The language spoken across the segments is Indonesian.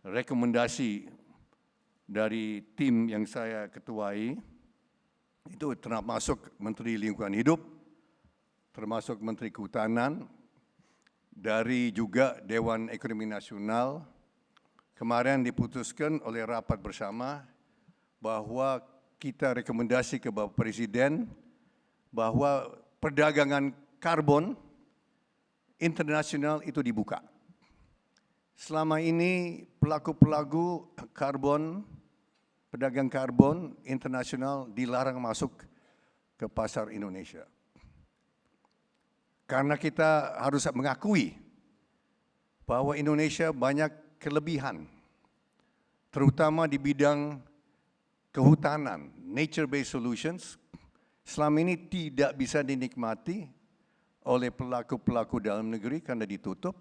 rekomendasi dari tim yang saya ketuai, itu termasuk Menteri Lingkungan Hidup, termasuk Menteri Kehutanan, dari juga Dewan Ekonomi Nasional. Kemarin diputuskan oleh rapat bersama bahwa kita rekomendasi ke Bapak Presiden bahwa perdagangan karbon internasional itu dibuka. Selama ini pelaku-pelaku karbon, pedagang karbon internasional dilarang masuk ke pasar Indonesia. Karena kita harus mengakui bahwa Indonesia banyak kelebihan, terutama di bidang kehutanan, nature-based solutions, selama ini tidak bisa dinikmati oleh pelaku-pelaku dalam negeri karena ditutup.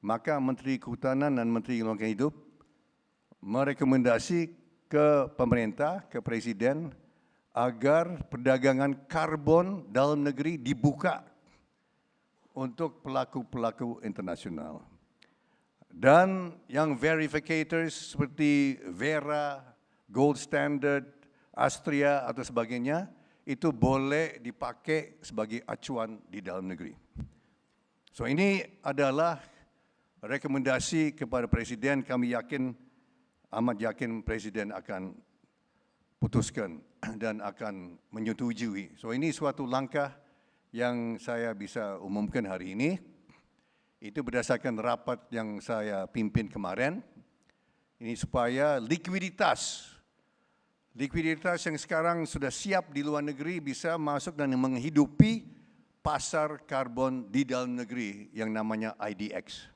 Maka Menteri Kehutanan dan Menteri Lingkungan Hidup merekomendasi ke pemerintah, ke Presiden, agar perdagangan karbon dalam negeri dibuka untuk pelaku-pelaku internasional. Dan yang verificators seperti Vera, Gold Standard, Astria atau sebagainya, itu boleh dipakai sebagai acuan di dalam negeri. So ini adalah rekomendasi kepada Presiden. Kami yakin, amat yakin Presiden akan putuskan dan akan menyetujui. So ini suatu langkah yang saya bisa umumkan hari ini. Itu berdasarkan rapat yang saya pimpin kemarin. Ini supaya likuiditas yang sekarang sudah siap di luar negeri bisa masuk dan menghidupi pasar karbon di dalam negeri yang namanya IDX.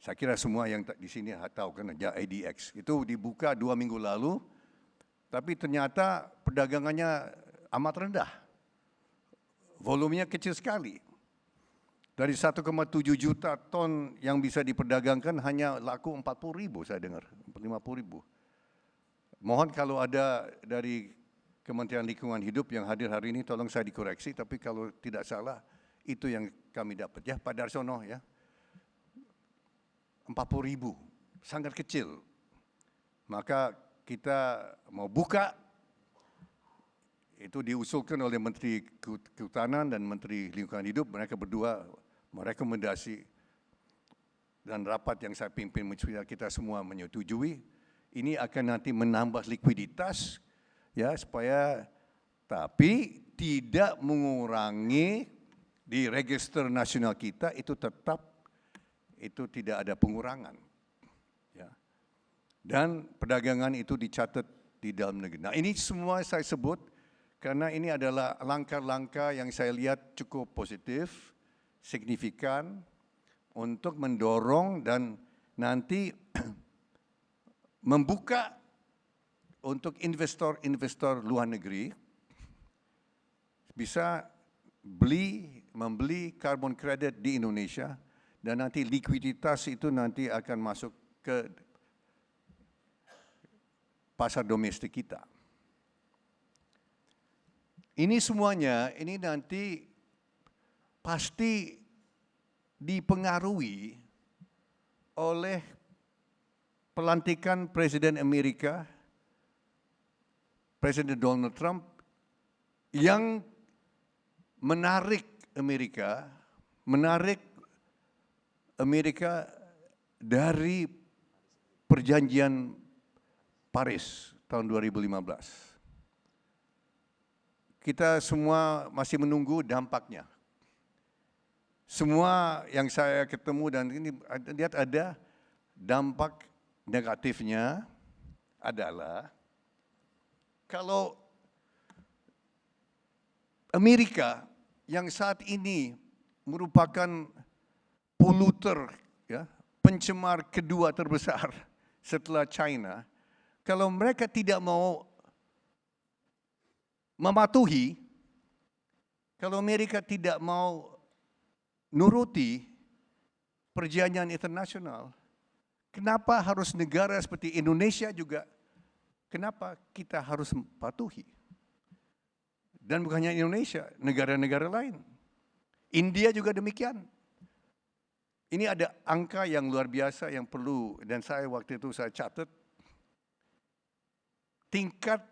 Saya kira semua yang di sini tahu kan ya, IDX. Itu dibuka 2 minggu lalu, tapi ternyata perdagangannya amat rendah. Volumenya kecil sekali. Dari 1,7 juta ton yang bisa diperdagangkan hanya laku 40.000 saya dengar, 50.000. Mohon kalau ada dari Kementerian Lingkungan Hidup yang hadir hari ini, tolong saya dikoreksi, tapi kalau tidak salah, itu yang kami dapat. Ya, Pak Darsono ya, 40.000, sangat kecil. Maka kita mau buka, itu diusulkan oleh Menteri Kehutanan dan Menteri Lingkungan Hidup, mereka berdua merekomendasi dan rapat yang saya pimpin kita semua menyetujui. Ini akan nanti menambah likuiditas ya, supaya tapi tidak mengurangi di register nasional kita, itu tetap itu tidak ada pengurangan ya. Dan perdagangan itu dicatat di dalam negeri. Nah, ini semua saya sebut karena ini adalah langkah-langkah yang saya lihat cukup positif, signifikan untuk mendorong dan nanti membuka untuk investor-investor luar negeri bisa membeli carbon credit di Indonesia, dan nanti likuiditas itu nanti akan masuk ke pasar domestik kita. Ini semuanya, ini nanti pasti dipengaruhi oleh pelantikan Presiden Amerika, Presiden Donald Trump, yang menarik Amerika dari perjanjian Paris tahun 2015. Kita semua masih menunggu dampaknya. Semua yang saya ketemu dan ini lihat ada dampak negatifnya adalah kalau Amerika yang saat ini merupakan poluter, ya, pencemar kedua terbesar setelah China, kalau mereka tidak mau mematuhi, kalau Amerika tidak mau nuruti perjanjian internasional, kenapa harus negara seperti Indonesia juga, kenapa kita harus patuhi? Dan bukan hanya Indonesia, negara-negara lain. India juga demikian. Ini ada angka yang luar biasa yang perlu, dan saya waktu itu saya catat, tingkat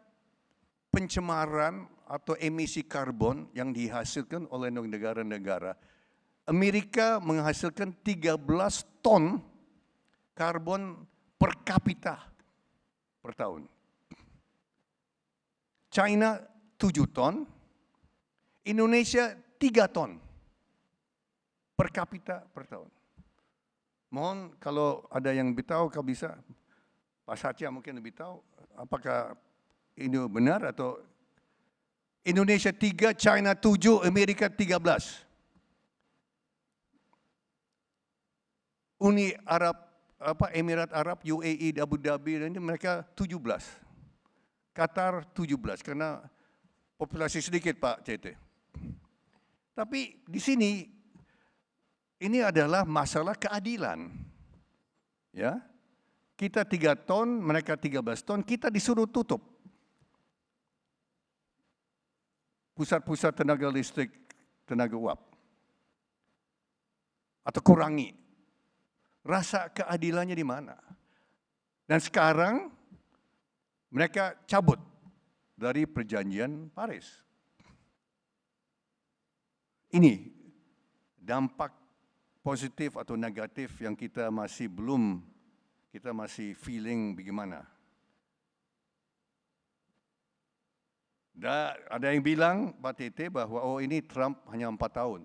pencemaran atau emisi karbon yang dihasilkan oleh negara-negara. Amerika menghasilkan 13 ton karbon per kapita per tahun. China 7 ton, Indonesia 3 ton per kapita per tahun. Mohon kalau ada yang lebih tahu, kalau bisa, Pak Satya mungkin lebih tahu, apakah ini benar atau Indonesia 3, China 7, Amerika 13. Uni Arab, Emirat Arab, UAE, Abu Dhabi, ini mereka 17. Qatar 17, karena populasi sedikit Pak CT. Tapi di sini, ini adalah masalah keadilan. Ya, kita 3 ton, mereka 13 ton, kita disuruh tutup pusat-pusat tenaga listrik, tenaga uap. Atau kurangi. Rasa keadilannya di mana? Dan sekarang mereka cabut dari perjanjian Paris. Ini dampak positif atau negatif yang kita masih feeling bagaimana. Ada yang bilang, Pak Tete, bahwa ini Trump hanya 4 tahun.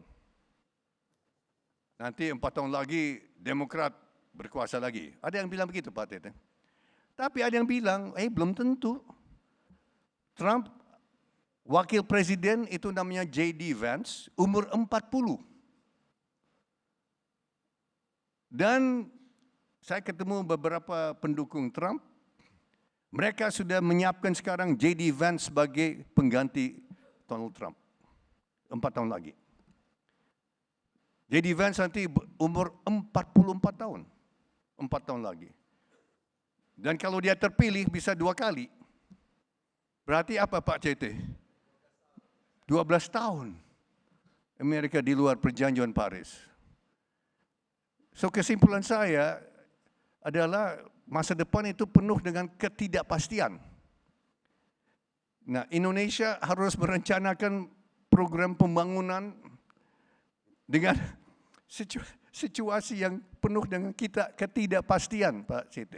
Nanti 4 tahun lagi Demokrat berkuasa lagi. Ada yang bilang begitu, Pak Tete. Tapi ada yang bilang, belum tentu. Trump, wakil presiden itu namanya J.D. Vance, umur 40. Dan saya ketemu beberapa pendukung Trump, mereka sudah menyiapkan sekarang J.D. Vance sebagai pengganti Donald Trump. 4 tahun lagi. J.D. Vance nanti umur 44 tahun. 4 tahun lagi. Dan kalau dia terpilih bisa 2 kali. Berarti apa Pak CT? 12 tahun. Amerika di luar perjanjian Paris. So kesimpulan saya adalah masa depan itu penuh dengan ketidakpastian. Nah, Indonesia harus merencanakan program pembangunan dengan situasi yang penuh dengan ketidakpastian, Pak CT.